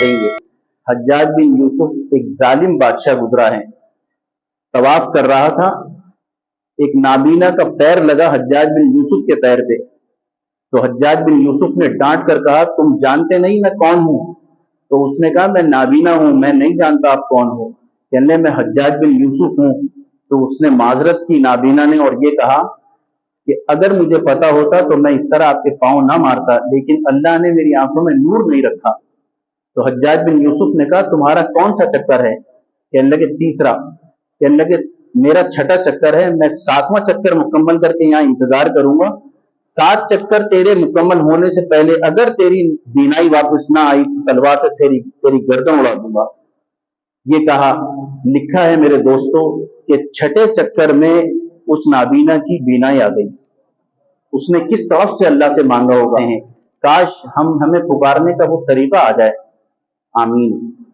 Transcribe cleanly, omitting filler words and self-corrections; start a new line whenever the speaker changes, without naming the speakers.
دیں گے۔ حجاج بن یوسف ایک ظالم بادشاہ گزرا ہے، طواف کر رہا تھا، ایک نابینا کا پیر لگا حجاج بن یوسف کے پیر پہ، تو حجاج بن یوسف نے ڈانٹ کر کہا تم جانتے نہیں میں کون ہوں؟ تو اس نے کہا میں نابینا ہوں، میں نہیں جانتا آپ کون ہو۔ کہنے میں حجاج بن یوسف ہوں۔ تو اس نے معذرت کی نابینا نے اور یہ کہا کہ اگر مجھے پتا ہوتا تو میں اس طرح آپ کے پاؤں نہ مارتا، لیکن اللہ نے میری آنکھوں میں نور نہیں رکھا۔ تو حجاج بن یوسف نے کہا تمہارا کون سا چکر ہے؟ کہنے لگے تیسرا۔ کہنے لگے میرا چھٹا چکر ہے، میں 7واں چکر مکمل کر کے یہاں انتظار کروں گا، 7 چکر تیرے مکمل ہونے سے پہلے اگر تیری بینائی واپس نہ آئی تو تلوار سے تیری گردن اڑا دوں گا۔ یہ کہا لکھا ہے میرے دوستوں کہ چھٹے چکر میں اس نابینا کی بینائی آ گئی۔ اس نے کس طرف سے اللہ سے مانگا ہوگا، کاش ہمیں پکارنے کا وہ طریقہ آ جائے۔ آمین۔